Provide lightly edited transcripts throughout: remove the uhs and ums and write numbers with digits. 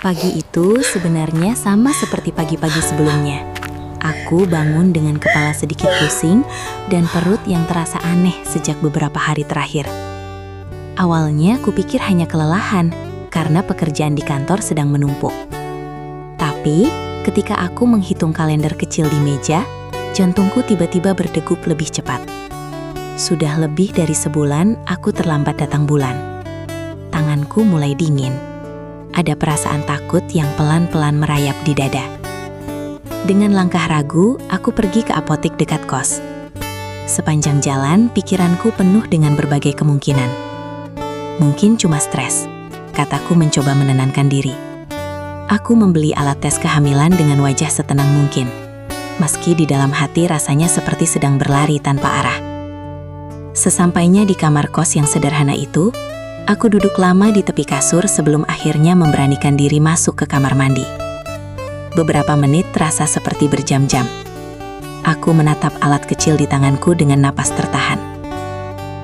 Pagi itu sebenarnya sama seperti pagi-pagi sebelumnya. Aku bangun dengan kepala sedikit pusing dan perut yang terasa aneh sejak beberapa hari terakhir. Awalnya kupikir hanya kelelahan karena pekerjaan di kantor sedang menumpuk. Tapi ketika aku menghitung kalender kecil di meja, jantungku tiba-tiba berdegup lebih cepat. Sudah lebih dari sebulan aku terlambat datang bulan. Tanganku mulai dingin. Ada perasaan takut yang pelan-pelan merayap di dada. Dengan langkah ragu, aku pergi ke apotek dekat kos. Sepanjang jalan, pikiranku penuh dengan berbagai kemungkinan. Mungkin cuma stres, kataku mencoba menenangkan diri. Aku membeli alat tes kehamilan dengan wajah setenang mungkin. Meski di dalam hati rasanya seperti sedang berlari tanpa arah. Sesampainya di kamar kos yang sederhana itu, aku duduk lama di tepi kasur sebelum akhirnya memberanikan diri masuk ke kamar mandi. Beberapa menit terasa seperti berjam-jam. Aku menatap alat kecil di tanganku dengan napas tertahan.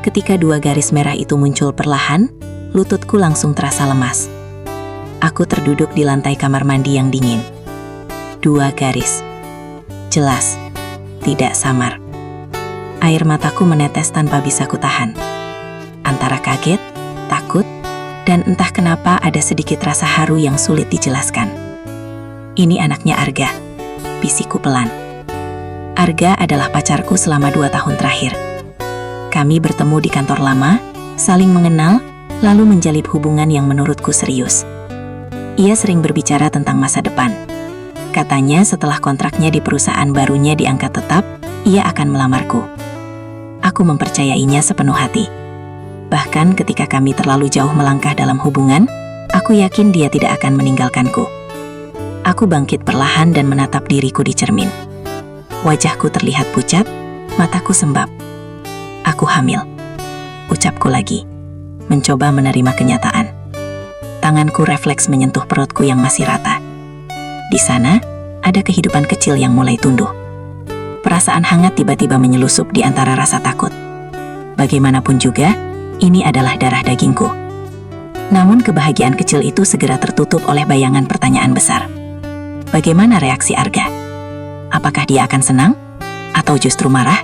Ketika 2 garis merah itu muncul perlahan, lututku langsung terasa lemas. Aku terduduk di lantai kamar mandi yang dingin. 2 garis. Jelas, tidak samar. Air mataku menetes tanpa bisa kutahan. Antara kaget, takut, dan entah kenapa ada sedikit rasa haru yang sulit dijelaskan. Ini anaknya Arga, bisikku pelan. Arga adalah pacarku selama 2 tahun terakhir. Kami bertemu di kantor lama, saling mengenal, lalu menjalin hubungan yang menurutku serius. Ia sering berbicara tentang masa depan. Katanya setelah kontraknya di perusahaan barunya diangkat tetap, ia akan melamarku. Aku mempercayainya sepenuh hati. Bahkan ketika kami terlalu jauh melangkah dalam hubungan, aku yakin dia tidak akan meninggalkanku. Aku bangkit perlahan dan menatap diriku di cermin. Wajahku terlihat pucat, mataku sembab. Aku hamil. Ucapku lagi, mencoba menerima kenyataan. Tanganku refleks menyentuh perutku yang masih rata. Di sana, ada kehidupan kecil yang mulai tumbuh. Perasaan hangat tiba-tiba menyelusup di antara rasa takut. Bagaimanapun juga, ini adalah darah dagingku. Namun kebahagiaan kecil itu segera tertutup oleh bayangan pertanyaan besar. Bagaimana reaksi Arga? Apakah dia akan senang? Atau justru marah?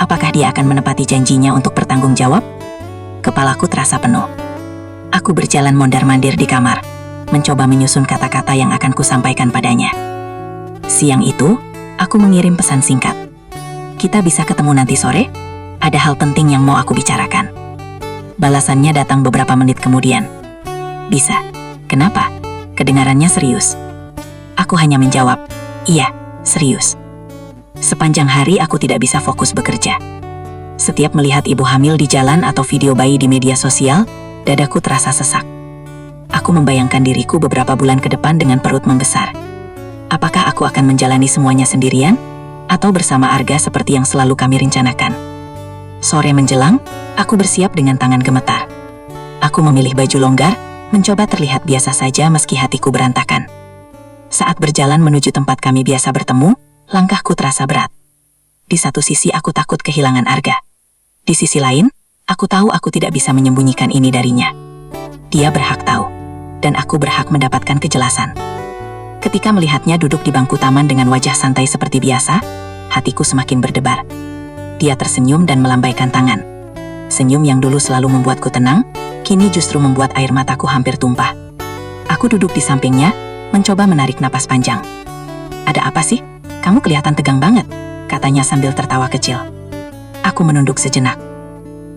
Apakah dia akan menepati janjinya untuk bertanggung jawab? Kepalaku terasa penuh. Aku berjalan mondar-mandir di kamar, mencoba menyusun kata-kata yang akan kusampaikan padanya. Siang itu, aku mengirim pesan singkat. Kita bisa ketemu nanti sore? Ada hal penting yang mau aku bicarakan. Balasannya datang beberapa menit kemudian. Bisa. Kenapa? Kedengarannya serius. Aku hanya menjawab, iya, serius. Sepanjang hari aku tidak bisa fokus bekerja. Setiap melihat ibu hamil di jalan atau video bayi di media sosial, dadaku terasa sesak. Aku membayangkan diriku beberapa bulan ke depan dengan perut membesar. Apakah aku akan menjalani semuanya sendirian? Atau bersama Arga seperti yang selalu kami rencanakan? Sore menjelang, aku bersiap dengan tangan gemetar. Aku memilih baju longgar, mencoba terlihat biasa saja meski hatiku berantakan. Saat berjalan menuju tempat kami biasa bertemu, langkahku terasa berat. Di satu sisi aku takut kehilangan Arga. Di sisi lain, aku tahu aku tidak bisa menyembunyikan ini darinya. Dia berhak tahu, dan aku berhak mendapatkan kejelasan. Ketika melihatnya duduk di bangku taman dengan wajah santai seperti biasa, hatiku semakin berdebar. Dia tersenyum dan melambaikan tangan. Senyum yang dulu selalu membuatku tenang, kini justru membuat air mataku hampir tumpah. Aku duduk di sampingnya, mencoba menarik napas panjang. Ada apa sih? Kamu kelihatan tegang banget, katanya sambil tertawa kecil. Aku menunduk sejenak.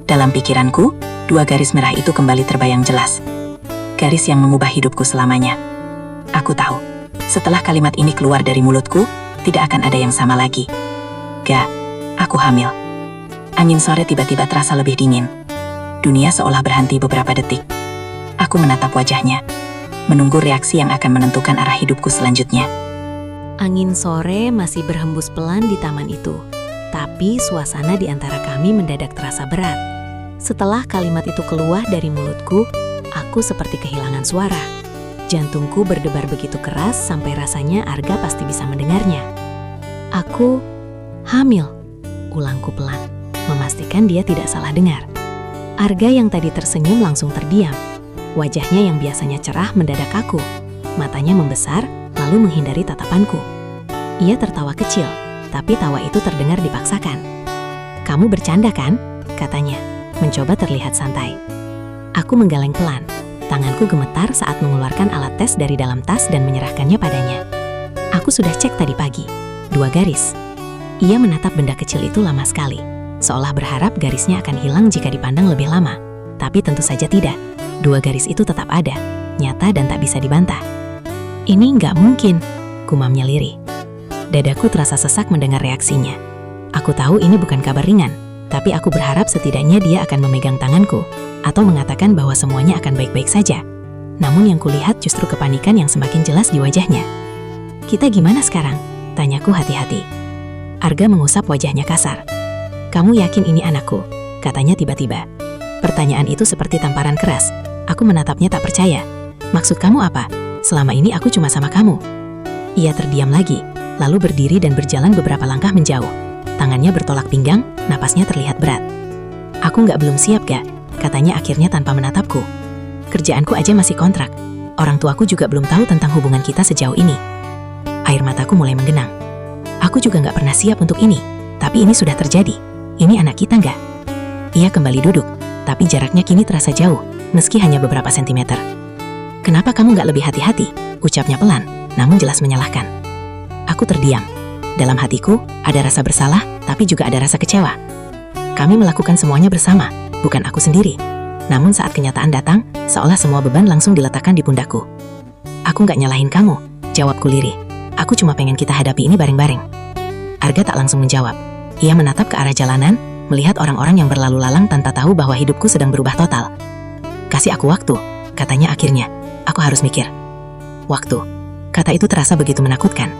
Dalam pikiranku, 2 garis merah itu kembali terbayang jelas. Garis yang mengubah hidupku selamanya. Aku tahu. Setelah kalimat ini keluar dari mulutku, tidak akan ada yang sama lagi. Gak, aku hamil. Angin sore tiba-tiba terasa lebih dingin. Dunia seolah berhenti beberapa detik. Aku menatap wajahnya, menunggu reaksi yang akan menentukan arah hidupku selanjutnya. Angin sore masih berhembus pelan di taman itu, tapi suasana di antara kami mendadak terasa berat. Setelah kalimat itu keluar dari mulutku, aku seperti kehilangan suara. Jantungku berdebar begitu keras sampai rasanya Arga pasti bisa mendengarnya. Aku hamil, ulangku pelan, memastikan dia tidak salah dengar. Arga yang tadi tersenyum langsung terdiam. Wajahnya yang biasanya cerah mendadak kaku. matanya membesar, lalu menghindari tatapanku. Ia tertawa kecil, tapi tawa itu terdengar dipaksakan. "Kamu bercanda kan?" katanya, mencoba terlihat santai. Aku menggeleng pelan. Tanganku gemetar saat mengeluarkan alat tes dari dalam tas dan menyerahkannya padanya. "Aku sudah cek tadi pagi. 2 garis." Ia menatap benda kecil itu lama sekali, seolah berharap garisnya akan hilang jika dipandang lebih lama. Tapi tentu saja tidak. 2 garis itu tetap ada, nyata dan tak bisa dibantah. "Ini nggak mungkin," gumamnya lirih. Dadaku terasa sesak mendengar reaksinya. Aku tahu ini bukan kabar ringan, tapi aku berharap setidaknya dia akan memegang tanganku, atau mengatakan bahwa semuanya akan baik-baik saja. Namun yang kulihat justru kepanikan yang semakin jelas di wajahnya. "Kita gimana sekarang?" tanyaku hati-hati. Arga mengusap wajahnya kasar. "Kamu yakin ini anakku?" katanya tiba-tiba. Pertanyaan itu seperti tamparan keras. Aku menatapnya tak percaya. "Maksud kamu apa? Selama ini aku cuma sama kamu." Ia terdiam lagi, lalu berdiri dan berjalan beberapa langkah menjauh. Tangannya bertolak pinggang, napasnya terlihat berat. "Aku belum siap, Ga," katanya akhirnya tanpa menatapku. "Kerjaanku aja masih kontrak. Orang tuaku juga belum tahu tentang hubungan kita sejauh ini." Air mataku mulai menggenang. "Aku juga nggak pernah siap untuk ini, tapi ini sudah terjadi. Ini anak kita nggak?" Ia kembali duduk, tapi jaraknya kini terasa jauh, meski hanya beberapa sentimeter. "Kenapa kamu nggak lebih hati-hati?" ucapnya pelan, namun jelas menyalahkan. Aku terdiam. Dalam hatiku, ada rasa bersalah, tapi juga ada rasa kecewa. Kami melakukan semuanya bersama, bukan aku sendiri. Namun saat kenyataan datang, seolah semua beban langsung diletakkan di pundakku. "Aku nggak nyalahin kamu," jawabku lirih. "Aku cuma pengen kita hadapi ini bareng-bareng." Arga tak langsung menjawab. Ia menatap ke arah jalanan, melihat orang-orang yang berlalu lalang tanpa tahu bahwa hidupku sedang berubah total. "Kasih aku waktu," katanya akhirnya. "Aku harus mikir." Waktu. Kata itu terasa begitu menakutkan.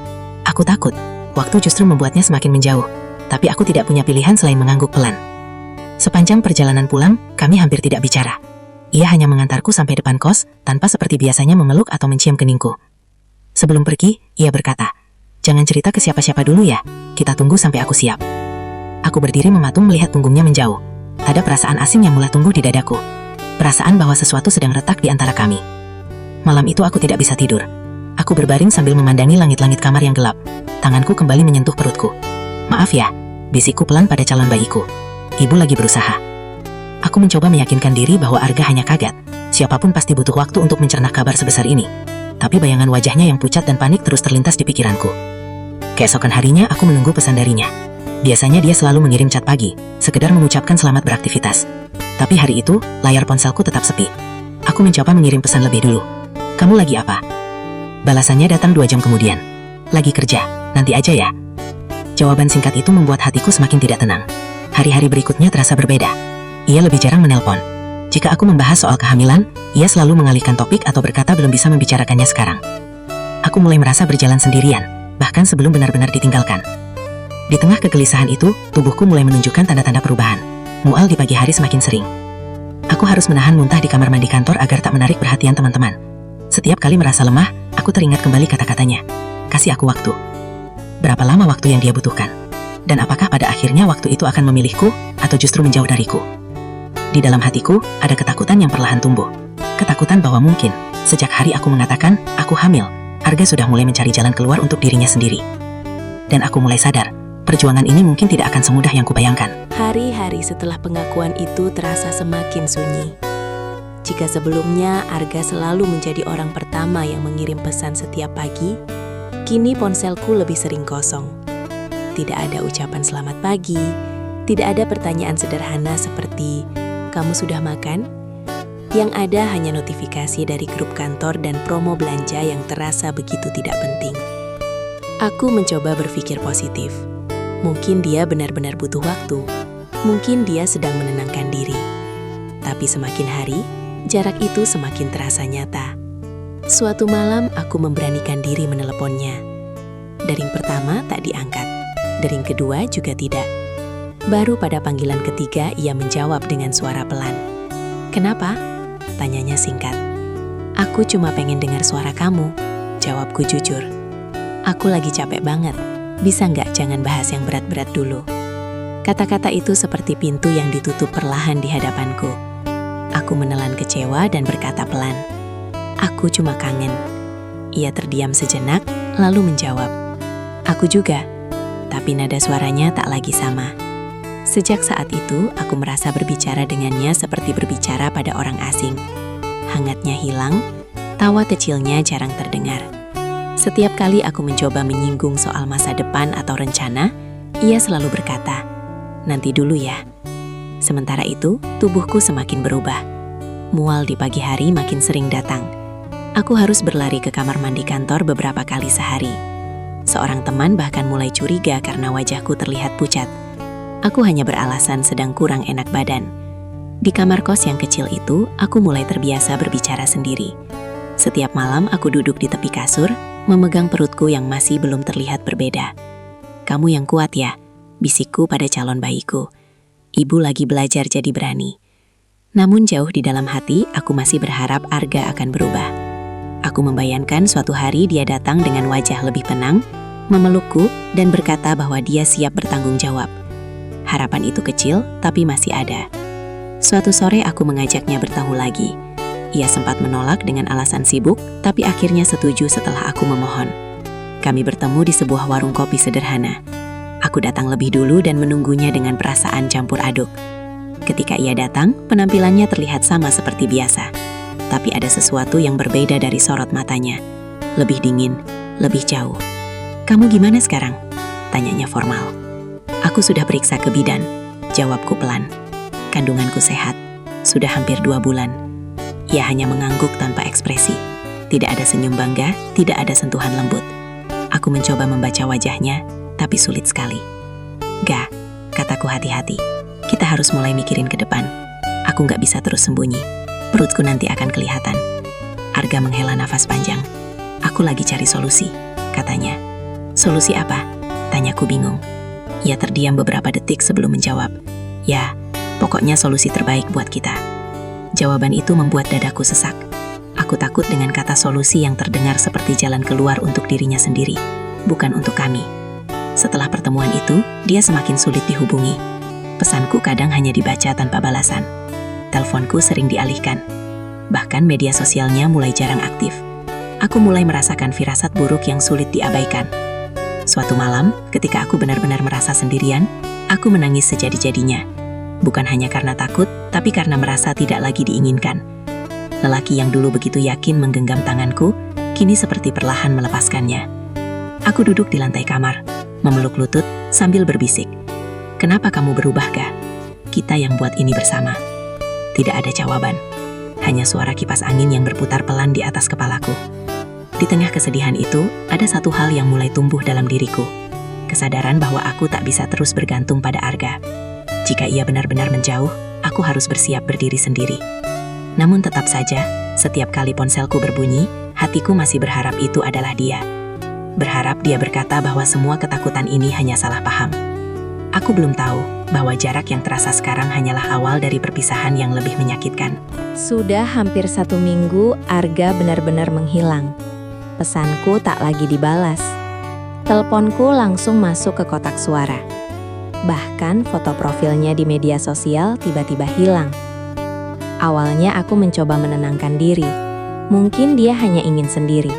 Aku takut. Waktu justru membuatnya semakin menjauh. Tapi aku tidak punya pilihan selain mengangguk pelan. Sepanjang perjalanan pulang, kami hampir tidak bicara. Ia hanya mengantarku sampai depan kos, tanpa seperti biasanya memeluk atau mencium keningku. Sebelum pergi, ia berkata, "Jangan cerita ke siapa-siapa dulu ya, kita tunggu sampai aku siap." Aku berdiri mematung melihat punggungnya menjauh. Ada perasaan asing yang mulai tumbuh di dadaku. Perasaan bahwa sesuatu sedang retak di antara kami. Malam itu aku tidak bisa tidur. Aku berbaring sambil memandangi langit-langit kamar yang gelap. Tanganku kembali menyentuh perutku. "Maaf ya," bisikku pelan pada calon bayiku. "Ibu lagi berusaha." Aku mencoba meyakinkan diri bahwa Arga hanya kaget. Siapapun pasti butuh waktu untuk mencerna kabar sebesar ini. Tapi bayangan wajahnya yang pucat dan panik terus terlintas di pikiranku. Keesokan harinya aku menunggu pesan darinya. Biasanya dia selalu mengirim chat pagi, sekedar mengucapkan selamat beraktivitas. Tapi hari itu, layar ponselku tetap sepi. Aku mencoba mengirim pesan lebih dulu. "Kamu lagi apa?" Balasannya datang 2 jam kemudian. "Lagi kerja, nanti aja ya." Jawaban singkat itu membuat hatiku semakin tidak tenang. Hari-hari berikutnya terasa berbeda. Ia lebih jarang menelpon. Jika aku membahas soal kehamilan, ia selalu mengalihkan topik atau berkata belum bisa membicarakannya sekarang. Aku mulai merasa berjalan sendirian, bahkan sebelum benar-benar ditinggalkan. Di tengah kegelisahan itu, tubuhku mulai menunjukkan tanda-tanda perubahan. Mual di pagi hari semakin sering. Aku harus menahan muntah di kamar mandi kantor agar tak menarik perhatian teman-teman. Setiap kali merasa lemah, aku teringat kembali kata-katanya. "Kasih aku waktu." Berapa lama waktu yang dia butuhkan? Dan apakah pada akhirnya waktu itu akan memilihku, atau justru menjauh dariku? Di dalam hatiku, ada ketakutan yang perlahan tumbuh. Ketakutan bahwa mungkin, sejak hari aku mengatakan, aku hamil, Arga sudah mulai mencari jalan keluar untuk dirinya sendiri. Dan aku mulai sadar, perjuangan ini mungkin tidak akan semudah yang kubayangkan. Hari-hari setelah pengakuan itu terasa semakin sunyi. Jika sebelumnya Arga selalu menjadi orang pertama yang mengirim pesan setiap pagi, kini ponselku lebih sering kosong. Tidak ada ucapan selamat pagi, tidak ada pertanyaan sederhana seperti, "Kamu sudah makan?" Yang ada hanya notifikasi dari grup kantor dan promo belanja yang terasa begitu tidak penting. Aku mencoba berpikir positif. Mungkin dia benar-benar butuh waktu. Mungkin dia sedang menenangkan diri. Tapi semakin hari, jarak itu semakin terasa nyata. Suatu malam aku memberanikan diri meneleponnya. Dering pertama tak diangkat. Dering kedua juga tidak. Baru pada panggilan ketiga ia menjawab dengan suara pelan. "Kenapa?" tanyanya singkat. "Aku cuma pengen dengar suara kamu," jawabku jujur. "Aku lagi capek banget. Bisa nggak jangan bahas yang berat-berat dulu?" Kata-kata itu seperti pintu yang ditutup perlahan di hadapanku. Aku menelan kecewa dan berkata pelan, "Aku cuma kangen." Ia terdiam sejenak, lalu menjawab, "Aku juga." Tapi nada suaranya tak lagi sama. Sejak saat itu, aku merasa berbicara dengannya seperti berbicara pada orang asing. Hangatnya hilang, tawa kecilnya jarang terdengar. Setiap kali aku mencoba menyinggung soal masa depan atau rencana, ia selalu berkata, "Nanti dulu ya." Sementara itu, tubuhku semakin berubah. Mual di pagi hari makin sering datang. Aku harus berlari ke kamar mandi kantor beberapa kali sehari. Seorang teman bahkan mulai curiga karena wajahku terlihat pucat. Aku hanya beralasan sedang kurang enak badan. Di kamar kos yang kecil itu, aku mulai terbiasa berbicara sendiri. Setiap malam aku duduk di tepi kasur, memegang perutku yang masih belum terlihat berbeda. "Kamu yang kuat ya," bisikku pada calon bayiku. Ibu lagi belajar jadi berani. Namun jauh di dalam hati, aku masih berharap Arga akan berubah. Aku membayangkan suatu hari dia datang dengan wajah lebih tenang, memelukku dan berkata bahwa dia siap bertanggung jawab. Harapan itu kecil, tapi masih ada. Suatu sore aku mengajaknya bertahu lagi. Ia sempat menolak dengan alasan sibuk, tapi akhirnya setuju setelah aku memohon. Kami bertemu di sebuah warung kopi sederhana. Aku datang lebih dulu dan menunggunya dengan perasaan campur aduk. Ketika ia datang, penampilannya terlihat sama seperti biasa. Tapi ada sesuatu yang berbeda dari sorot matanya. Lebih dingin, lebih jauh. "Kamu gimana sekarang?" tanyanya formal. "Aku sudah periksa ke bidan," jawabku pelan. "Kandunganku sehat, sudah hampir 2 bulan. Ia hanya mengangguk tanpa ekspresi. Tidak ada senyum bangga, tidak ada sentuhan lembut. Aku mencoba membaca wajahnya, tapi sulit sekali. "Ga," kataku hati-hati. "Kita harus mulai mikirin ke depan. Aku nggak bisa terus sembunyi. Perutku nanti akan kelihatan." Arga menghela nafas panjang. "Aku lagi cari solusi," katanya. "Solusi apa?" tanyaku bingung. Ia terdiam beberapa detik sebelum menjawab. "Ya, pokoknya solusi terbaik buat kita." Jawaban itu membuat dadaku sesak. Aku takut dengan kata solusi yang terdengar seperti jalan keluar untuk dirinya sendiri, bukan untuk kami. Setelah pertemuan itu, dia semakin sulit dihubungi. Pesanku kadang hanya dibaca tanpa balasan. Teleponku sering dialihkan. Bahkan media sosialnya mulai jarang aktif. Aku mulai merasakan firasat buruk yang sulit diabaikan. Suatu malam, ketika aku benar-benar merasa sendirian, aku menangis sejadi-jadinya. Bukan hanya karena takut, tapi karena merasa tidak lagi diinginkan. Lelaki yang dulu begitu yakin menggenggam tanganku, kini seperti perlahan melepaskannya. Aku duduk di lantai kamar, memeluk lutut sambil berbisik. "Kenapa kamu berubah, Ga? Kita yang buat ini bersama." Tidak ada jawaban, hanya suara kipas angin yang berputar pelan di atas kepalaku. Di tengah kesedihan itu, ada satu hal yang mulai tumbuh dalam diriku. Kesadaran bahwa aku tak bisa terus bergantung pada Arga. Jika ia benar-benar menjauh, aku harus bersiap berdiri sendiri. Namun tetap saja, setiap kali ponselku berbunyi, hatiku masih berharap itu adalah dia. Berharap dia berkata bahwa semua ketakutan ini hanya salah paham. Aku belum tahu bahwa jarak yang terasa sekarang hanyalah awal dari perpisahan yang lebih menyakitkan. Sudah hampir 1 minggu, Arga benar-benar menghilang. Pesanku tak lagi dibalas. Teleponku langsung masuk ke kotak suara. Bahkan foto profilnya di media sosial tiba-tiba hilang. Awalnya aku mencoba menenangkan diri. Mungkin dia hanya ingin sendiri.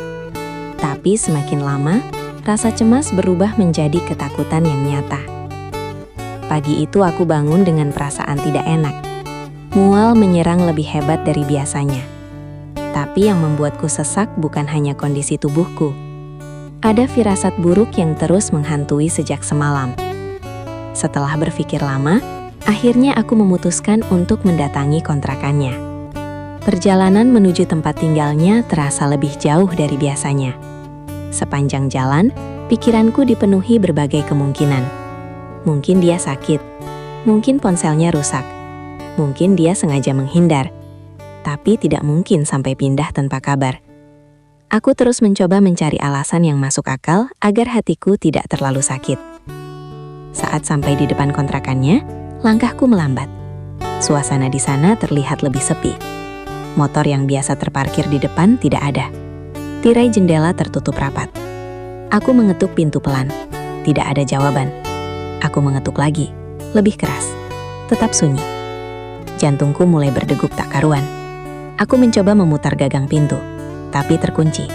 Tapi semakin lama, rasa cemas berubah menjadi ketakutan yang nyata. Pagi itu aku bangun dengan perasaan tidak enak. Mual menyerang lebih hebat dari biasanya. Tapi yang membuatku sesak bukan hanya kondisi tubuhku. Ada firasat buruk yang terus menghantui sejak semalam. Setelah berpikir lama, akhirnya aku memutuskan untuk mendatangi kontrakannya. Perjalanan menuju tempat tinggalnya terasa lebih jauh dari biasanya. Sepanjang jalan, pikiranku dipenuhi berbagai kemungkinan. Mungkin dia sakit, mungkin ponselnya rusak, mungkin dia sengaja menghindar, tapi tidak mungkin sampai pindah tanpa kabar. Aku terus mencoba mencari alasan yang masuk akal agar hatiku tidak terlalu sakit. Saat sampai di depan kontrakannya, langkahku melambat. Suasana di sana terlihat lebih sepi. Motor yang biasa terparkir di depan tidak ada. Tirai jendela tertutup rapat. Aku mengetuk pintu pelan. Tidak ada jawaban. Aku mengetuk lagi, lebih keras. Tetap sunyi. Jantungku mulai berdegup tak karuan. Aku mencoba memutar gagang pintu, tapi terkunci.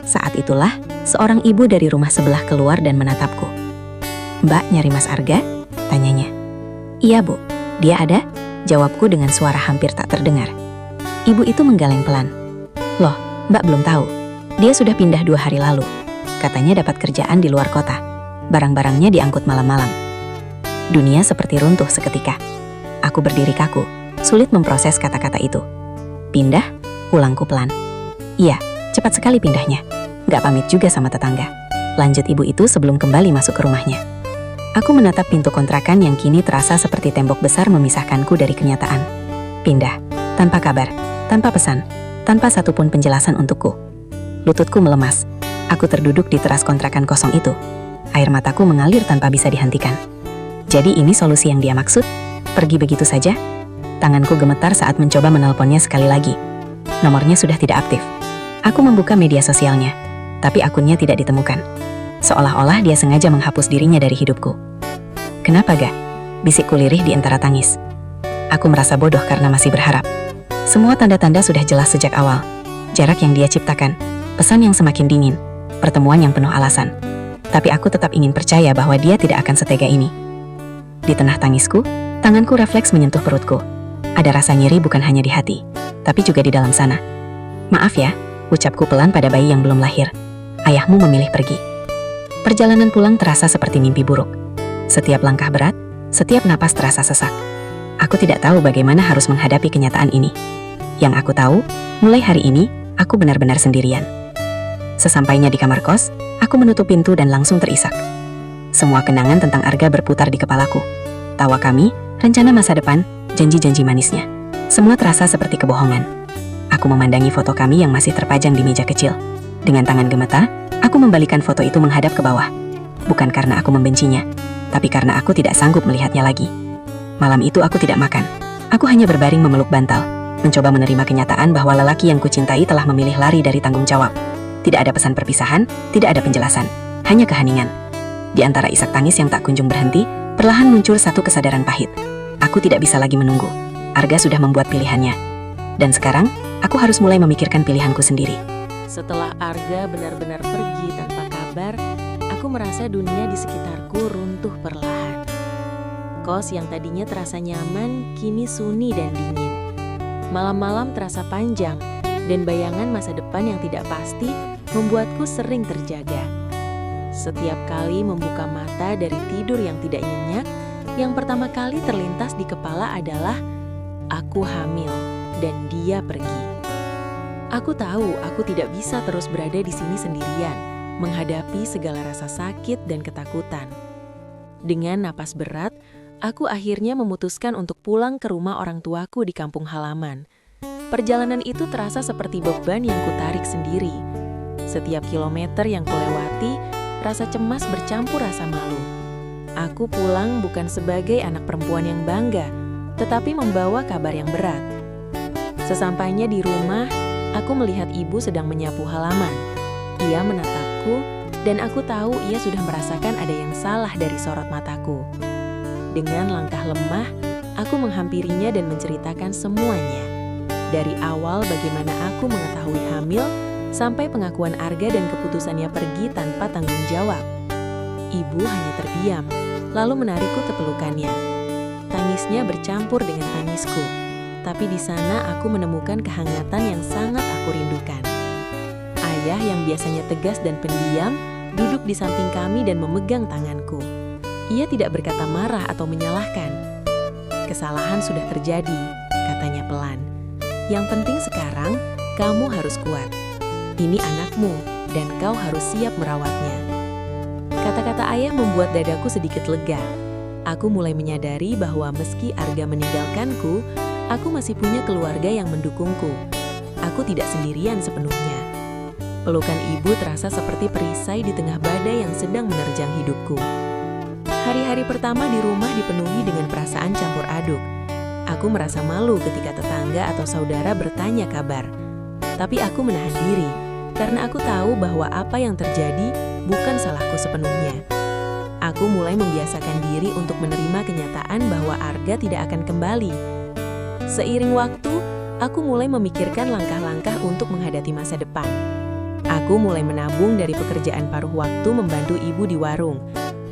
Saat itulah, seorang ibu dari rumah sebelah keluar dan menatapku. "Mbak, nyari Mas Arga?" tanyanya. "Iya, Bu. Dia ada?" jawabku dengan suara hampir tak terdengar. Ibu itu menggeleng pelan. "Loh, Mbak belum tahu. Dia sudah pindah 2 hari lalu. Katanya dapat kerjaan di luar kota. Barang-barangnya diangkut malam-malam." Dunia seperti runtuh seketika. Aku berdiri kaku, sulit memproses kata-kata itu. "Pindah?" ulangku pelan. "Iya, cepat sekali pindahnya. Nggak pamit juga sama tetangga," lanjut ibu itu sebelum kembali masuk ke rumahnya. Aku menatap pintu kontrakan yang kini terasa seperti tembok besar memisahkanku dari kenyataan. Pindah, tanpa kabar, tanpa pesan, tanpa satupun penjelasan untukku. Lututku melemas. Aku terduduk di teras kontrakan kosong itu. Air mataku mengalir tanpa bisa dihentikan. Jadi ini solusi yang dia maksud? Pergi begitu saja? Tanganku gemetar saat mencoba menelponnya sekali lagi. Nomornya sudah tidak aktif. Aku membuka media sosialnya, tapi akunnya tidak ditemukan. Seolah-olah dia sengaja menghapus dirinya dari hidupku. "Kenapa gak?" bisikku lirih di antara tangis. Aku merasa bodoh karena masih berharap. Semua tanda-tanda sudah jelas sejak awal. Jarak yang dia ciptakan, pesan yang semakin dingin, pertemuan yang penuh alasan. Tapi aku tetap ingin percaya bahwa dia tidak akan setega ini. Di tengah tangisku, tanganku refleks menyentuh perutku. Ada rasa nyeri bukan hanya di hati, tapi juga di dalam sana. "Maaf ya," ucapku pelan pada bayi yang belum lahir. "Ayahmu memilih pergi." Perjalanan pulang terasa seperti mimpi buruk. Setiap langkah berat, setiap napas terasa sesak. Aku tidak tahu bagaimana harus menghadapi kenyataan ini. Yang aku tahu, mulai hari ini, aku benar-benar sendirian. Sesampainya di kamar kos, aku menutup pintu dan langsung terisak. Semua kenangan tentang Arga berputar di kepalaku. Tawa kami, rencana masa depan, janji-janji manisnya. Semua terasa seperti kebohongan. Aku memandangi foto kami yang masih terpajang di meja kecil. Dengan tangan gemetar, aku membalikan foto itu menghadap ke bawah. Bukan karena aku membencinya, tapi karena aku tidak sanggup melihatnya lagi. Malam itu aku tidak makan. Aku hanya berbaring memeluk bantal, mencoba menerima kenyataan bahwa lelaki yang kucintai telah memilih lari dari tanggung jawab. Tidak ada pesan perpisahan, tidak ada penjelasan, hanya keheningan. Di antara isak tangis yang tak kunjung berhenti, perlahan muncul satu kesadaran pahit. Aku tidak bisa lagi menunggu. Arga sudah membuat pilihannya. Dan sekarang, aku harus mulai memikirkan pilihanku sendiri. Setelah Arga benar-benar pergi tanpa kabar, aku merasa dunia di sekitarku runtuh perlahan. Kos yang tadinya terasa nyaman, kini sunyi dan dingin. Malam-malam terasa panjang, dan bayangan masa depan yang tidak pasti membuatku sering terjaga. Setiap kali membuka mata dari tidur yang tidak nyenyak, yang pertama kali terlintas di kepala adalah aku hamil dan dia pergi. Aku tahu aku tidak bisa terus berada di sini sendirian, menghadapi segala rasa sakit dan ketakutan. Dengan napas berat, aku akhirnya memutuskan untuk pulang ke rumah orang tuaku di kampung halaman. Perjalanan itu terasa seperti beban yang kutarik sendiri. Setiap kilometer yang kulewati, rasa cemas bercampur rasa malu. Aku pulang bukan sebagai anak perempuan yang bangga, tetapi membawa kabar yang berat. Sesampainya di rumah, aku melihat ibu sedang menyapu halaman. Ia menatapku, dan aku tahu ia sudah merasakan ada yang salah dari sorot mataku. Dengan langkah lemah, aku menghampirinya dan menceritakan semuanya. Dari awal bagaimana aku mengetahui hamil, sampai pengakuan Arga dan keputusannya pergi tanpa tanggung jawab. Ibu hanya terdiam, lalu menarikku ke pelukannya. Tangisnya bercampur dengan tangisku, tapi di sana aku menemukan kehangatan yang sangat aku rindukan. Ayah yang biasanya tegas dan pendiam, duduk di samping kami dan memegang tanganku. Ia tidak berkata marah atau menyalahkan. "Kesalahan sudah terjadi," katanya pelan. "Yang penting sekarang, kamu harus kuat. Ini anakmu, dan kau harus siap merawatnya." Kata-kata ayah membuat dadaku sedikit lega. Aku mulai menyadari bahwa meski Arga meninggalkanku, aku masih punya keluarga yang mendukungku. Aku tidak sendirian sepenuhnya. Pelukan ibu terasa seperti perisai di tengah badai yang sedang menerjang hidupku. Hari-hari pertama di rumah dipenuhi dengan perasaan campur aduk. Aku merasa malu ketika tetangga atau saudara bertanya kabar. Tapi aku menahan diri, karena aku tahu bahwa apa yang terjadi bukan salahku sepenuhnya. Aku mulai membiasakan diri untuk menerima kenyataan bahwa Arga tidak akan kembali. Seiring waktu, aku mulai memikirkan langkah-langkah untuk menghadapi masa depan. Aku Aku mulai menabung dari pekerjaan paruh waktu membantu ibu di warung,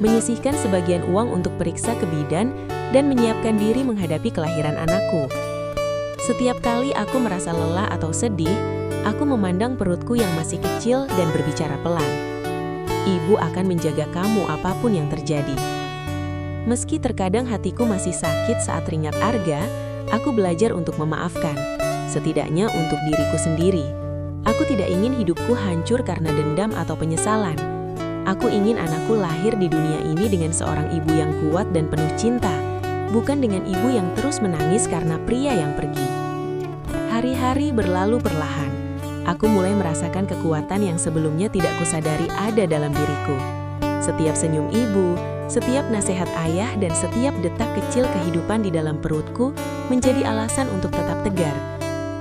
menyisihkan sebagian uang untuk periksa ke bidan, dan menyiapkan diri menghadapi kelahiran anakku. Setiap kali aku merasa lelah atau sedih, aku memandang perutku yang masih kecil dan berbicara pelan. Ibu akan menjaga kamu apapun yang terjadi. Meski terkadang hatiku masih sakit saat teringat Arga, aku belajar untuk memaafkan, setidaknya untuk diriku sendiri. Aku tidak ingin hidupku hancur karena dendam atau penyesalan. Aku ingin anakku lahir di dunia ini dengan seorang ibu yang kuat dan penuh cinta, bukan dengan ibu yang terus menangis karena pria yang pergi. Hari-hari berlalu perlahan. Aku mulai merasakan kekuatan yang sebelumnya tidak kusadari ada dalam diriku. Setiap senyum ibu, setiap nasihat ayah, dan setiap detak kecil kehidupan di dalam perutku menjadi alasan untuk tetap tegar.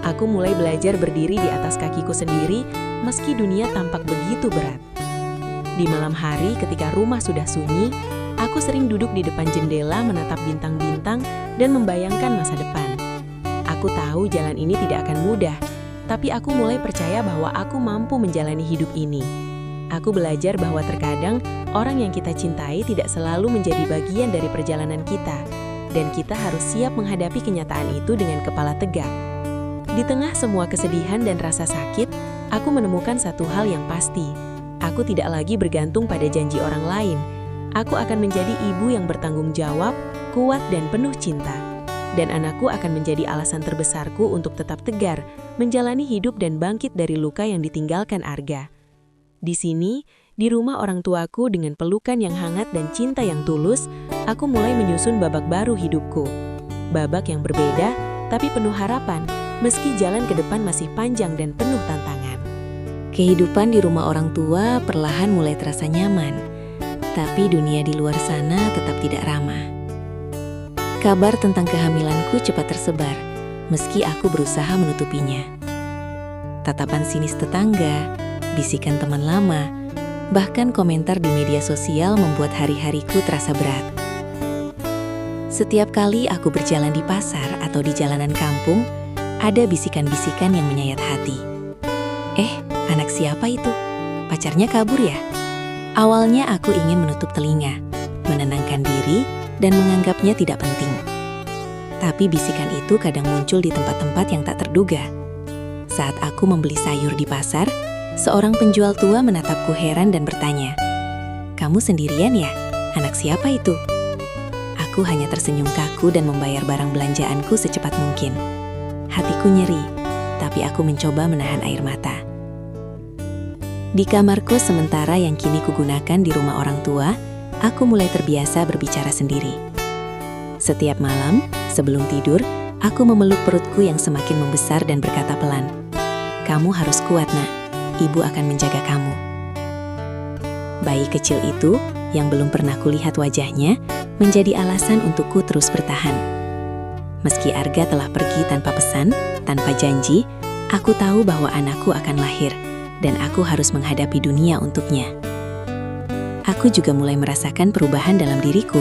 Aku mulai belajar berdiri di atas kakiku sendiri, meski dunia tampak begitu berat. Di malam hari ketika rumah sudah sunyi, aku sering duduk di depan jendela menatap bintang-bintang dan membayangkan masa depan. Aku tahu jalan ini tidak akan mudah, tapi aku mulai percaya bahwa aku mampu menjalani hidup ini. Aku belajar bahwa terkadang orang yang kita cintai tidak selalu menjadi bagian dari perjalanan kita, dan kita harus siap menghadapi kenyataan itu dengan kepala tegak. Di tengah semua kesedihan dan rasa sakit, aku menemukan satu hal yang pasti. Aku tidak lagi bergantung pada janji orang lain. Aku akan menjadi ibu yang bertanggung jawab, kuat, dan penuh cinta. Dan anakku akan menjadi alasan terbesarku untuk tetap tegar, menjalani hidup dan bangkit dari luka yang ditinggalkan Arga. Di sini, di rumah orang tuaku dengan pelukan yang hangat dan cinta yang tulus, aku mulai menyusun babak baru hidupku. Babak yang berbeda, tapi penuh harapan, meski jalan ke depan masih panjang dan penuh tantangan. Kehidupan di rumah orang tua perlahan mulai terasa nyaman, tapi dunia di luar sana tetap tidak ramah. Kabar tentang kehamilanku cepat tersebar, meski aku berusaha menutupinya. Tatapan sinis tetangga, bisikan teman lama, bahkan komentar di media sosial membuat hari-hariku terasa berat. Setiap kali aku berjalan di pasar atau di jalanan kampung, ada bisikan-bisikan yang menyayat hati. Anak siapa itu? Pacarnya kabur ya? Awalnya aku ingin menutup telinga, menenangkan diri, dan menganggapnya tidak penting. Tapi bisikan itu kadang muncul di tempat-tempat yang tak terduga. Saat aku membeli sayur di pasar, seorang penjual tua menatapku heran dan bertanya, "Kamu sendirian ya? Anak siapa itu?" Aku hanya tersenyum kaku dan membayar barang belanjaanku secepat mungkin. Hatiku nyeri, tapi aku mencoba menahan air mata. Di kamarku sementara yang kini kugunakan di rumah orang tua, aku mulai terbiasa berbicara sendiri. Setiap malam, sebelum tidur, aku memeluk perutku yang semakin membesar dan berkata pelan, "Kamu harus kuat, Nak. Ibu akan menjaga kamu." Bayi kecil itu, yang belum pernah kulihat wajahnya, menjadi alasan untukku terus bertahan. Meski Arga telah pergi tanpa pesan, tanpa janji, aku tahu bahwa anakku akan lahir, dan aku harus menghadapi dunia untuknya. Aku juga mulai merasakan perubahan dalam diriku.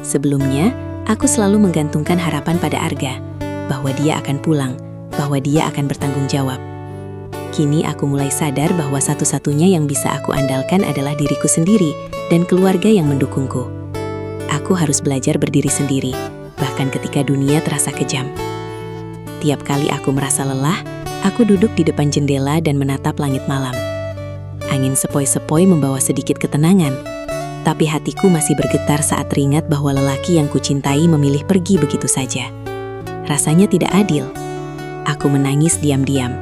Sebelumnya, aku selalu menggantungkan harapan pada Arga, bahwa dia akan pulang, bahwa dia akan bertanggung jawab. Kini aku mulai sadar bahwa satu-satunya yang bisa aku andalkan adalah diriku sendiri dan keluarga yang mendukungku. Aku harus belajar berdiri sendiri, bahkan ketika dunia terasa kejam. Tiap kali aku merasa lelah, aku duduk di depan jendela dan menatap langit malam. Angin sepoi-sepoi membawa sedikit ketenangan, tapi hatiku masih bergetar saat teringat bahwa lelaki yang kucintai memilih pergi begitu saja. Rasanya tidak adil. Aku menangis diam-diam,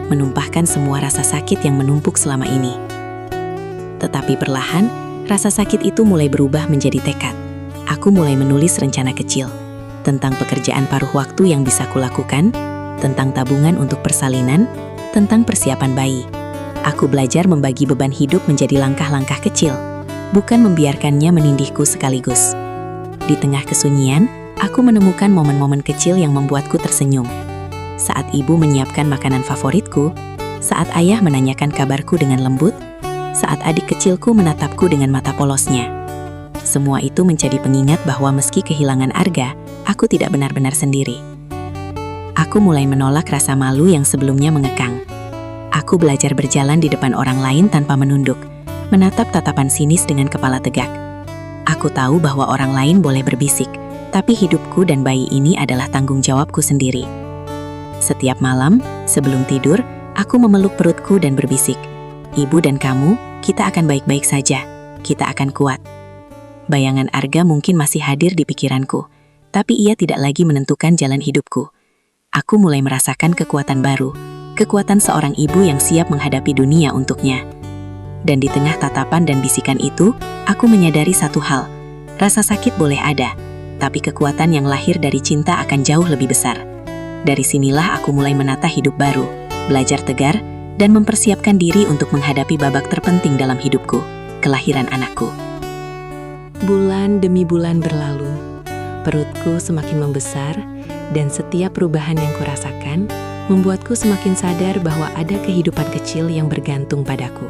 menumpahkan semua rasa sakit yang menumpuk selama ini. Tetapi perlahan, rasa sakit itu mulai berubah menjadi tekad. Aku mulai menulis rencana kecil tentang pekerjaan paruh waktu yang bisa kulakukan, tentang tabungan untuk persalinan, tentang persiapan bayi. Aku belajar membagi beban hidup menjadi langkah-langkah kecil, bukan membiarkannya menindihku sekaligus. Di tengah kesunyian, aku menemukan momen-momen kecil yang membuatku tersenyum. Saat ibu menyiapkan makanan favoritku, saat ayah menanyakan kabarku dengan lembut, saat adik kecilku menatapku dengan mata polosnya. Semua itu menjadi pengingat bahwa meski kehilangan Arga, aku tidak benar-benar sendiri. Aku mulai menolak rasa malu yang sebelumnya mengekang. Aku belajar berjalan di depan orang lain tanpa menunduk, menatap tatapan sinis dengan kepala tegak. Aku tahu bahwa orang lain boleh berbisik, tapi hidupku dan bayi ini adalah tanggung jawabku sendiri. Setiap malam, sebelum tidur, aku memeluk perutku dan berbisik, "Ibu dan kamu, kita akan baik-baik saja. Kita akan kuat." Bayangan Arga mungkin masih hadir di pikiranku, tapi ia tidak lagi menentukan jalan hidupku. Aku mulai merasakan kekuatan baru, kekuatan seorang ibu yang siap menghadapi dunia untuknya. Dan di tengah tatapan dan bisikan itu, aku menyadari satu hal. Rasa sakit boleh ada, tapi kekuatan yang lahir dari cinta akan jauh lebih besar. Dari sinilah aku mulai menata hidup baru, belajar tegar, dan mempersiapkan diri untuk menghadapi babak terpenting dalam hidupku, kelahiran anakku. Bulan demi bulan berlalu, perutku semakin membesar, dan setiap perubahan yang kurasakan membuatku semakin sadar bahwa ada kehidupan kecil yang bergantung padaku.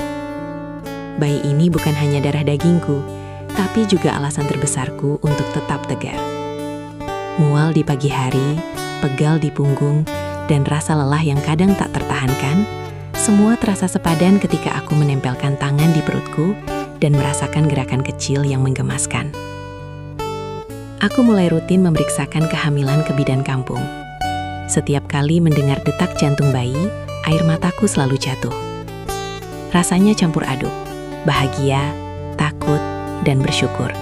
Bayi ini bukan hanya darah dagingku, tapi juga alasan terbesarku untuk tetap tegar. Mual di pagi hari, pegal di punggung, dan rasa lelah yang kadang tak tertahankan, semua terasa sepadan ketika aku menempelkan tangan di perutku dan merasakan gerakan kecil yang menggemaskan. Aku mulai rutin memeriksakan kehamilan ke bidan kampung. Setiap kali mendengar detak jantung bayi, air mataku selalu jatuh. Rasanya campur aduk, bahagia, takut, dan bersyukur.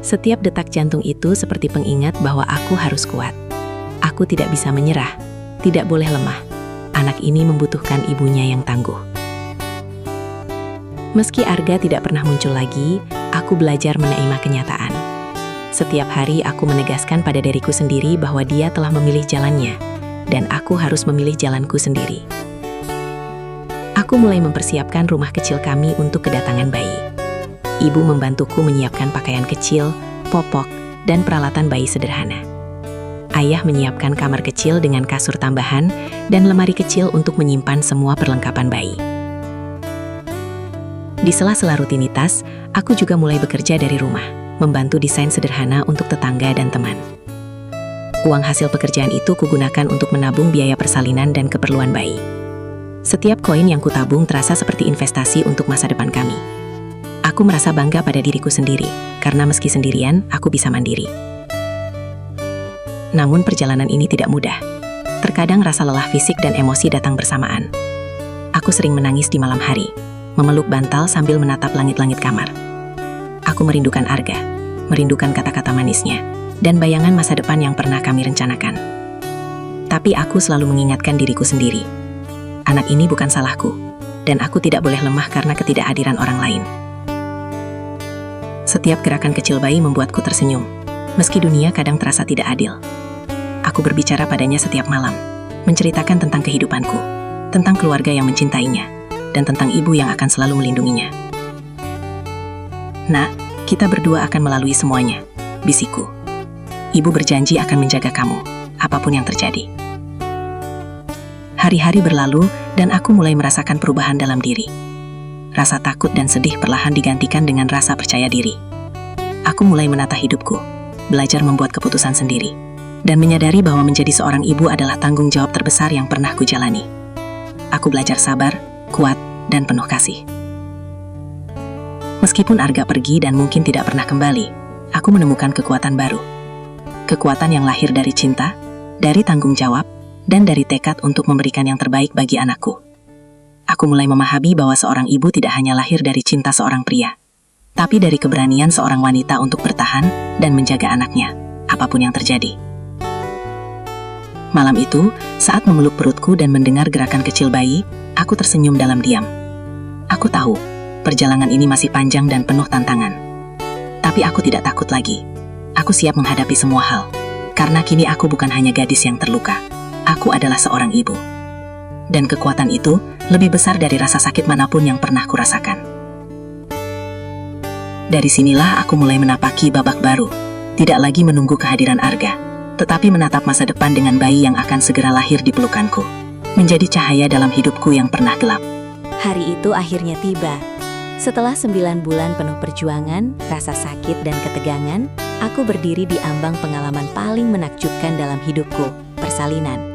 Setiap detak jantung itu seperti pengingat bahwa aku harus kuat. Aku tidak bisa menyerah, tidak boleh lemah. Anak ini membutuhkan ibunya yang tangguh. Meski Arga tidak pernah muncul lagi, aku belajar menerima kenyataan. Setiap hari aku menegaskan pada diriku sendiri bahwa dia telah memilih jalannya, dan aku harus memilih jalanku sendiri. Aku mulai mempersiapkan rumah kecil kami untuk kedatangan bayi. Ibu membantuku menyiapkan pakaian kecil, popok, dan peralatan bayi sederhana. Ayah menyiapkan kamar kecil dengan kasur tambahan dan lemari kecil untuk menyimpan semua perlengkapan bayi. Di sela-sela rutinitas, aku juga mulai bekerja dari rumah, membantu desain sederhana untuk tetangga dan teman. Uang hasil pekerjaan itu kugunakan untuk menabung biaya persalinan dan keperluan bayi. Setiap koin yang kutabung terasa seperti investasi untuk masa depan kami. Aku merasa bangga pada diriku sendiri, karena meski sendirian, aku bisa mandiri. Namun perjalanan ini tidak mudah. Terkadang rasa lelah fisik dan emosi datang bersamaan. Aku sering menangis di malam hari, memeluk bantal sambil menatap langit-langit kamar. Aku merindukan Arga, merindukan kata-kata manisnya, dan bayangan masa depan yang pernah kami rencanakan. Tapi aku selalu mengingatkan diriku sendiri. Anak ini bukan salahku, dan aku tidak boleh lemah karena ketidakhadiran orang lain. Setiap gerakan kecil bayi membuatku tersenyum, meski dunia kadang terasa tidak adil. Aku berbicara padanya setiap malam, menceritakan tentang kehidupanku, tentang keluarga yang mencintainya, dan tentang ibu yang akan selalu melindunginya. "Nak, kita berdua akan melalui semuanya," bisikku. "Ibu berjanji akan menjaga kamu, apapun yang terjadi." Hari-hari berlalu, dan aku mulai merasakan perubahan dalam diri. Rasa takut dan sedih perlahan digantikan dengan rasa percaya diri. Aku mulai menata hidupku, belajar membuat keputusan sendiri, dan menyadari bahwa menjadi seorang ibu adalah tanggung jawab terbesar yang pernah kujalani. Aku belajar sabar, kuat, dan penuh kasih. Meskipun Arga pergi dan mungkin tidak pernah kembali, aku menemukan kekuatan baru. Kekuatan yang lahir dari cinta, dari tanggung jawab, dan dari tekad untuk memberikan yang terbaik bagi anakku. Aku mulai memahami bahwa seorang ibu tidak hanya lahir dari cinta seorang pria, tapi dari keberanian seorang wanita untuk bertahan dan menjaga anaknya, apapun yang terjadi. Malam itu, saat memeluk perutku dan mendengar gerakan kecil bayi, aku tersenyum dalam diam. Aku tahu, perjalanan ini masih panjang dan penuh tantangan. Tapi aku tidak takut lagi. Aku siap menghadapi semua hal, karena kini aku bukan hanya gadis yang terluka. Aku adalah seorang ibu. Dan kekuatan itu lebih besar dari rasa sakit manapun yang pernah kurasakan. Dari sinilah aku mulai menapaki babak baru, tidak lagi menunggu kehadiran Arga, tetapi menatap masa depan dengan bayi yang akan segera lahir di pelukanku, menjadi cahaya dalam hidupku yang pernah gelap. Hari itu akhirnya tiba. Setelah 9 bulan penuh perjuangan, rasa sakit dan ketegangan, aku berdiri di ambang pengalaman paling menakjubkan dalam hidupku, persalinan.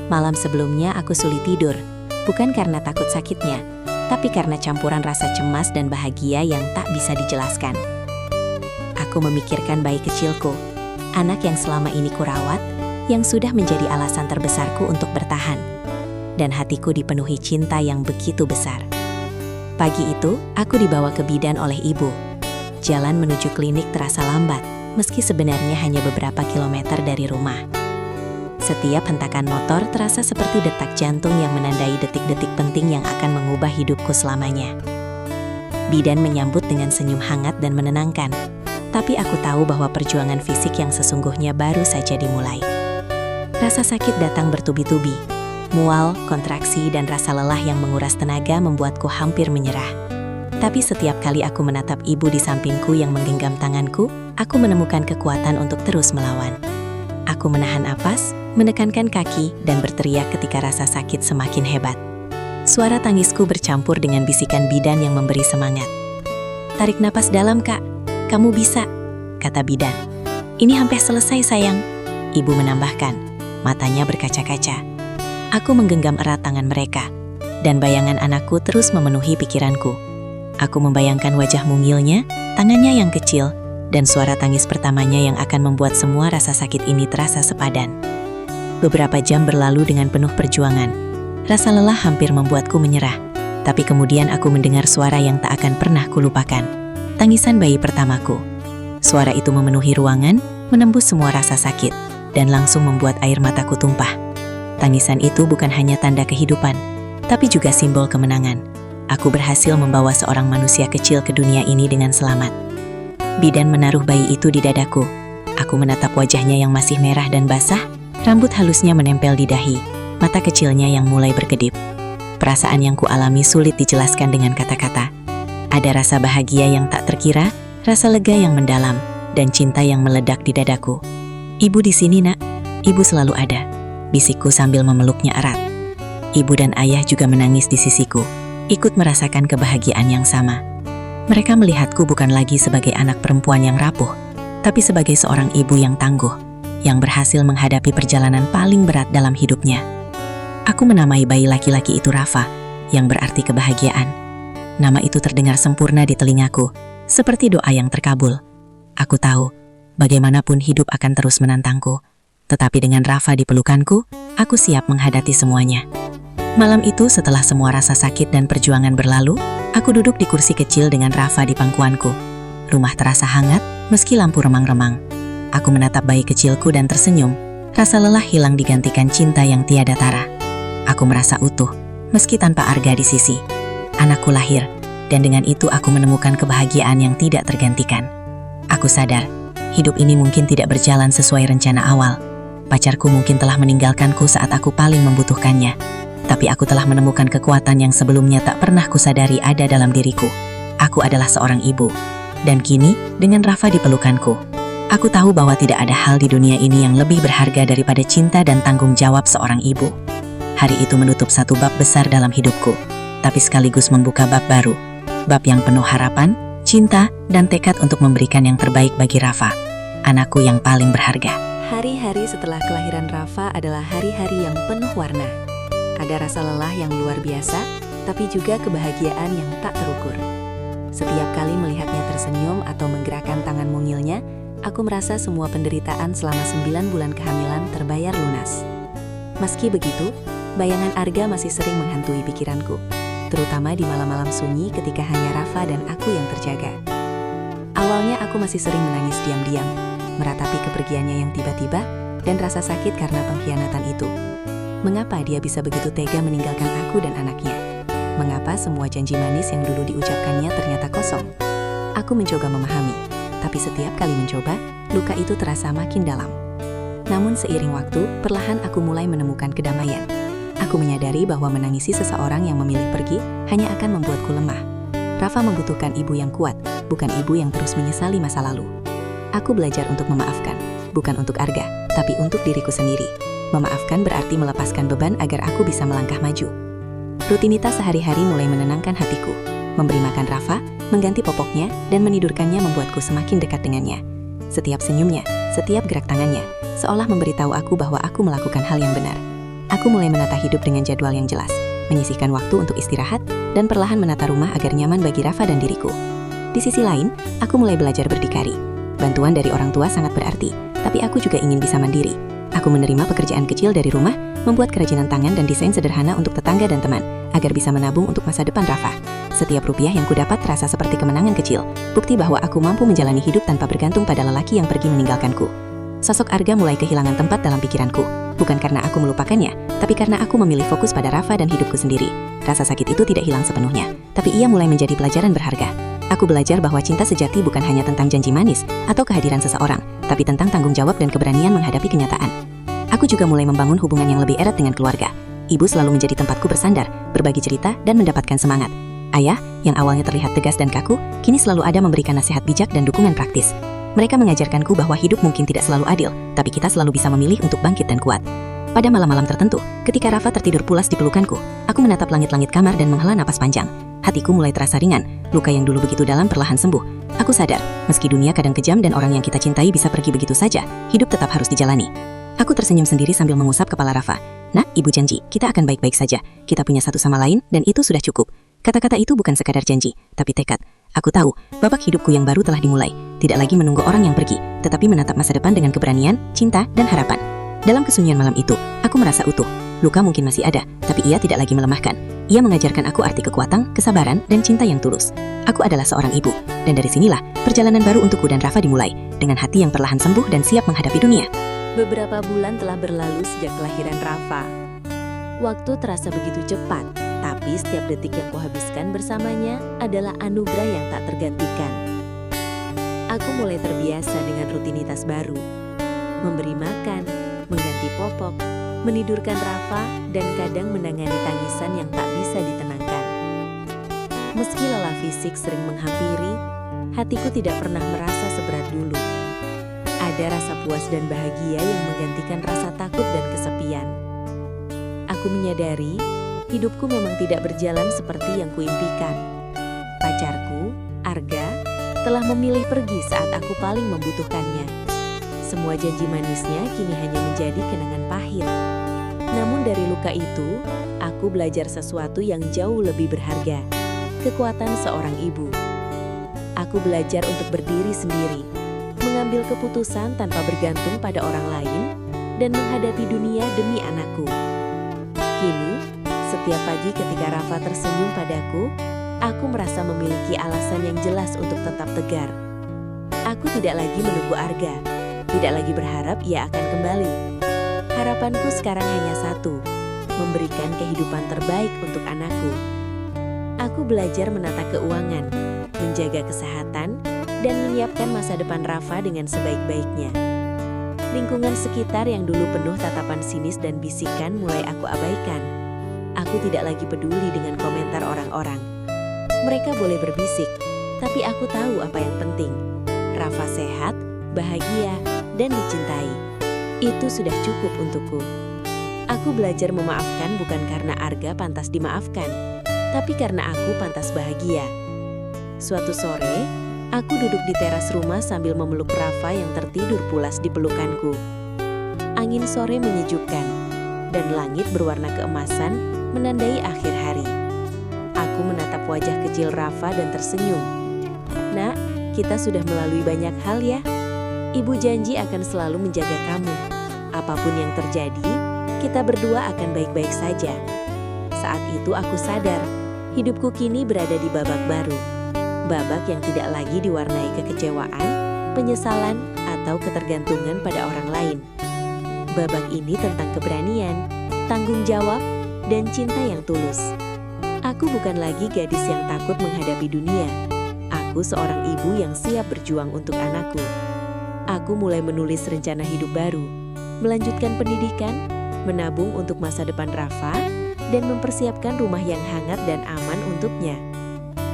Malam sebelumnya aku sulit tidur, bukan karena takut sakitnya, tapi karena campuran rasa cemas dan bahagia yang tak bisa dijelaskan. Aku memikirkan bayi kecilku, anak yang selama ini kurawat, yang sudah menjadi alasan terbesarku untuk bertahan. Dan hatiku dipenuhi cinta yang begitu besar. Pagi itu, aku dibawa ke bidan oleh ibu. Jalan menuju klinik terasa lambat, meski sebenarnya hanya beberapa kilometer dari rumah. Setiap hentakan motor terasa seperti detak jantung yang menandai detik-detik penting yang akan mengubah hidupku selamanya. Bidan menyambut dengan senyum hangat dan menenangkan, tapi aku tahu bahwa perjuangan fisik yang sesungguhnya baru saja dimulai. Rasa sakit datang bertubi-tubi, mual, kontraksi, dan rasa lelah yang menguras tenaga membuatku hampir menyerah. Tapi setiap kali aku menatap ibu di sampingku yang menggenggam tanganku, aku menemukan kekuatan untuk terus melawan. Aku menahan napas, menekankan kaki, dan berteriak ketika rasa sakit semakin hebat. Suara tangisku bercampur dengan bisikan bidan yang memberi semangat. "Tarik napas dalam, Kak. Kamu bisa," kata bidan. "Ini hampir selesai, sayang," ibu menambahkan, matanya berkaca-kaca. Aku menggenggam erat tangan mereka, dan bayangan anakku terus memenuhi pikiranku. Aku membayangkan wajah mungilnya, tangannya yang kecil, dan suara tangis pertamanya yang akan membuat semua rasa sakit ini terasa sepadan. Beberapa jam berlalu dengan penuh perjuangan. Rasa lelah hampir membuatku menyerah, tapi kemudian aku mendengar suara yang tak akan pernah kulupakan. Tangisan bayi pertamaku. Suara itu memenuhi ruangan, menembus semua rasa sakit, dan langsung membuat air mataku tumpah. Tangisan itu bukan hanya tanda kehidupan, tapi juga simbol kemenangan. Aku berhasil membawa seorang manusia kecil ke dunia ini dengan selamat. Bidan menaruh bayi itu di dadaku. Aku menatap wajahnya yang masih merah dan basah, rambut halusnya menempel di dahi, mata kecilnya yang mulai berkedip. Perasaan yang kualami sulit dijelaskan dengan kata-kata. Ada rasa bahagia yang tak terkira, rasa lega yang mendalam, dan cinta yang meledak di dadaku. "Ibu di sini, Nak. Ibu selalu ada," bisikku sambil memeluknya erat. Ibu dan ayah juga menangis di sisiku, ikut merasakan kebahagiaan yang sama. Mereka melihatku bukan lagi sebagai anak perempuan yang rapuh, tapi sebagai seorang ibu yang tangguh, yang berhasil menghadapi perjalanan paling berat dalam hidupnya. Aku menamai bayi laki-laki itu Rafa, yang berarti kebahagiaan. Nama itu terdengar sempurna di telingaku, seperti doa yang terkabul. Aku tahu, bagaimanapun hidup akan terus menantangku, tetapi dengan Rafa di pelukanku, aku siap menghadapi semuanya. Malam itu setelah semua rasa sakit dan perjuangan berlalu, aku duduk di kursi kecil dengan Rafa di pangkuanku. Rumah terasa hangat, meski lampu remang-remang. Aku menatap bayi kecilku dan tersenyum. Rasa lelah hilang digantikan cinta yang tiada tara. Aku merasa utuh, meski tanpa Arga di sisi. Anakku lahir, dan dengan itu aku menemukan kebahagiaan yang tidak tergantikan. Aku sadar, hidup ini mungkin tidak berjalan sesuai rencana awal. Pacarku mungkin telah meninggalkanku saat aku paling membutuhkannya. Tapi aku telah menemukan kekuatan yang sebelumnya tak pernah kusadari ada dalam diriku. Aku adalah seorang ibu. Dan kini, dengan Rafa di pelukanku, aku tahu bahwa tidak ada hal di dunia ini yang lebih berharga daripada cinta dan tanggung jawab seorang ibu. Hari itu menutup satu bab besar dalam hidupku, tapi sekaligus membuka bab baru. Bab yang penuh harapan, cinta, dan tekad untuk memberikan yang terbaik bagi Rafa, anakku yang paling berharga. Hari-hari setelah kelahiran Rafa adalah hari-hari yang penuh warna. Ada rasa lelah yang luar biasa, tapi juga kebahagiaan yang tak terukur. Setiap kali melihatnya tersenyum atau menggerakkan tangan mungilnya, aku merasa semua penderitaan selama 9 bulan kehamilan terbayar lunas. Meski begitu, bayangan Arga masih sering menghantui pikiranku, terutama di malam-malam sunyi ketika hanya Rafa dan aku yang terjaga. Awalnya aku masih sering menangis diam-diam, meratapi kepergiannya yang tiba-tiba, dan rasa sakit karena pengkhianatan itu. Mengapa dia bisa begitu tega meninggalkan aku dan anaknya? Mengapa semua janji manis yang dulu diucapkannya ternyata kosong? Aku mencoba memahami, tapi setiap kali mencoba, luka itu terasa makin dalam. Namun seiring waktu, perlahan aku mulai menemukan kedamaian. Aku menyadari bahwa menangisi seseorang yang memilih pergi hanya akan membuatku lemah. Rafa membutuhkan ibu yang kuat, bukan ibu yang terus menyesali masa lalu. Aku belajar untuk memaafkan, bukan untuk Arga, tapi untuk diriku sendiri. Memaafkan berarti melepaskan beban agar aku bisa melangkah maju. Rutinitas sehari-hari mulai menenangkan hatiku. Memberi makan Rafa, mengganti popoknya, dan menidurkannya membuatku semakin dekat dengannya. Setiap senyumnya, setiap gerak tangannya, seolah memberitahu aku bahwa aku melakukan hal yang benar. Aku mulai menata hidup dengan jadwal yang jelas, menyisihkan waktu untuk istirahat, dan perlahan menata rumah agar nyaman bagi Rafa dan diriku. Di sisi lain, aku mulai belajar berdikari. Bantuan dari orang tua sangat berarti, tapi aku juga ingin bisa mandiri. Aku menerima pekerjaan kecil dari rumah, membuat kerajinan tangan dan desain sederhana untuk tetangga dan teman, agar bisa menabung untuk masa depan Rafa. Setiap rupiah yang kudapat terasa seperti kemenangan kecil, bukti bahwa aku mampu menjalani hidup tanpa bergantung pada lelaki yang pergi meninggalkanku. Sosok Arga mulai kehilangan tempat dalam pikiranku, bukan karena aku melupakannya, tapi karena aku memilih fokus pada Rafa dan hidupku sendiri. Rasa sakit itu tidak hilang sepenuhnya, tapi ia mulai menjadi pelajaran berharga. Aku belajar bahwa cinta sejati bukan hanya tentang janji manis atau kehadiran seseorang, tapi tentang tanggung jawab dan keberanian menghadapi kenyataan. Aku juga mulai membangun hubungan yang lebih erat dengan keluarga. Ibu selalu menjadi tempatku bersandar, berbagi cerita, dan mendapatkan semangat. Ayah, yang awalnya terlihat tegas dan kaku, kini selalu ada memberikan nasihat bijak dan dukungan praktis. Mereka mengajarkanku bahwa hidup mungkin tidak selalu adil, tapi kita selalu bisa memilih untuk bangkit dan kuat. Pada malam-malam tertentu, ketika Rafa tertidur pulas di pelukanku, aku menatap langit-langit kamar dan menghela napas panjang. Hatiku mulai terasa ringan, luka yang dulu begitu dalam perlahan sembuh. Aku sadar, meski dunia kadang kejam dan orang yang kita cintai bisa pergi begitu saja, hidup tetap harus dijalani. Aku tersenyum sendiri sambil mengusap kepala Rafa. Nak, ibu janji, kita akan baik-baik saja. Kita punya satu sama lain, dan itu sudah cukup. Kata-kata itu bukan sekadar janji, tapi tekad. Aku tahu, babak hidupku yang baru telah dimulai. Tidak lagi menunggu orang yang pergi, tetapi menatap masa depan dengan keberanian, cinta, dan harapan. Dalam kesunyian malam itu, aku merasa utuh. Luka mungkin masih ada, tapi ia tidak lagi melemahkan. Ia mengajarkan aku arti kekuatan, kesabaran, dan cinta yang tulus. Aku adalah seorang ibu, dan dari sinilah perjalanan baru untukku dan Rafa dimulai, dengan hati yang perlahan sembuh dan siap menghadapi dunia. Beberapa bulan telah berlalu sejak kelahiran Rafa. Waktu terasa begitu cepat, tapi setiap detik yang kuhabiskan bersamanya adalah anugerah yang tak tergantikan. Aku mulai terbiasa dengan rutinitas baru. Memberi makan, mengganti popok, menidurkan Rafa, dan kadang menangani tangisan yang tak bisa ditenangkan. Meski lelah fisik sering menghampiri, hatiku tidak pernah merasa seberat dulu. Ada rasa puas dan bahagia yang menggantikan rasa takut dan kesepian. Aku menyadari, hidupku memang tidak berjalan seperti yang kuimpikan. Pacarku, Arga, telah memilih pergi saat aku paling membutuhkannya. Semua janji manisnya kini hanya menjadi kenangan pahit. Namun dari luka itu, aku belajar sesuatu yang jauh lebih berharga. Kekuatan seorang ibu. Aku belajar untuk berdiri sendiri, mengambil keputusan tanpa bergantung pada orang lain, dan menghadapi dunia demi anakku. Kini, setiap pagi ketika Rafa tersenyum padaku, aku merasa memiliki alasan yang jelas untuk tetap tegar. Aku tidak lagi menunggu Arga, tidak lagi berharap ia akan kembali. Harapanku sekarang hanya satu, memberikan kehidupan terbaik untuk anakku. Aku belajar menata keuangan, menjaga kesehatan, dan menyiapkan masa depan Rafa dengan sebaik-baiknya. Lingkungan sekitar yang dulu penuh tatapan sinis dan bisikan mulai aku abaikan. Aku tidak lagi peduli dengan komentar orang-orang. Mereka boleh berbisik, tapi aku tahu apa yang penting. Rafa sehat, bahagia, dan dicintai. Itu sudah cukup untukku. Aku belajar memaafkan bukan karena Arga pantas dimaafkan, tapi karena aku pantas bahagia. Suatu sore, aku duduk di teras rumah sambil memeluk Rafa yang tertidur pulas di pelukanku. Angin sore menyejukkan, dan langit berwarna keemasan menandai akhir hari. Aku menatap wajah kecil Rafa dan tersenyum. Nak, kita sudah melalui banyak hal ya. Ibu janji akan selalu menjaga kamu. Apapun yang terjadi, kita berdua akan baik-baik saja. Saat itu aku sadar, hidupku kini berada di babak baru. Babak yang tidak lagi diwarnai kekecewaan, penyesalan, atau ketergantungan pada orang lain. Babak ini tentang keberanian, tanggung jawab, dan cinta yang tulus. Aku bukan lagi gadis yang takut menghadapi dunia. Aku seorang ibu yang siap berjuang untuk anakku. Aku mulai menulis rencana hidup baru, melanjutkan pendidikan, menabung untuk masa depan Rafa, dan mempersiapkan rumah yang hangat dan aman untuknya.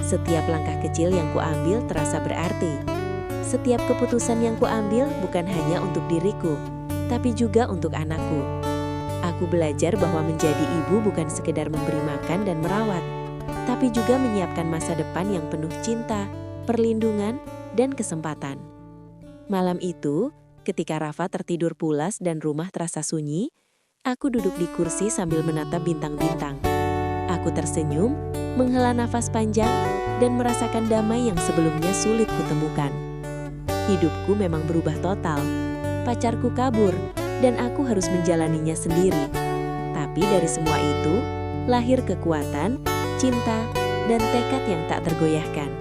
Setiap langkah kecil yang kuambil terasa berarti. Setiap keputusan yang kuambil bukan hanya untuk diriku, tapi juga untuk anakku. Aku belajar bahwa menjadi ibu bukan sekedar memberi makan dan merawat, tapi juga menyiapkan masa depan yang penuh cinta, perlindungan, dan kesempatan. Malam itu, ketika Rafa tertidur pulas dan rumah terasa sunyi, Aku duduk di kursi sambil menatap bintang-bintang. Aku tersenyum, menghela nafas panjang, dan merasakan damai yang sebelumnya sulit kutemukan. Hidupku memang berubah total. Pacarku kabur, dan aku harus menjalaninya sendiri. Tapi dari semua itu, lahir kekuatan, cinta, dan tekad yang tak tergoyahkan.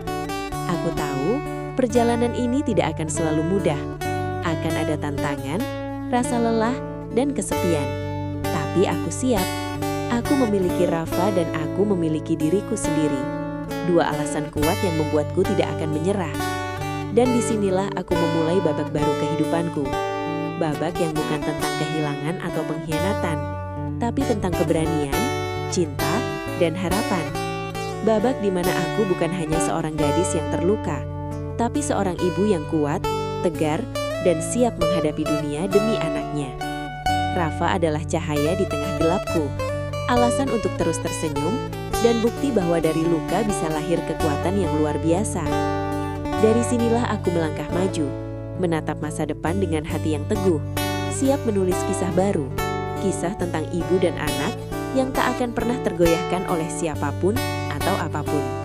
Aku tahu, perjalanan ini tidak akan selalu mudah. Akan ada tantangan, rasa lelah, dan kesepian. Tapi aku siap. Aku memiliki Rafa dan aku memiliki diriku sendiri. Dua alasan kuat yang membuatku tidak akan menyerah. Dan disinilah aku memulai babak baru kehidupanku. Babak yang bukan tentang kehilangan atau pengkhianatan, tapi tentang keberanian, cinta, dan harapan. Babak di mana aku bukan hanya seorang gadis yang terluka, tapi seorang ibu yang kuat, tegar, dan siap menghadapi dunia demi anaknya. Rafa adalah cahaya di tengah gelapku, alasan untuk terus tersenyum, dan bukti bahwa dari luka bisa lahir kekuatan yang luar biasa. Dari sinilah aku melangkah maju, menatap masa depan dengan hati yang teguh, siap menulis kisah baru, kisah tentang ibu dan anak yang tak akan pernah tergoyahkan oleh siapapun atau apapun.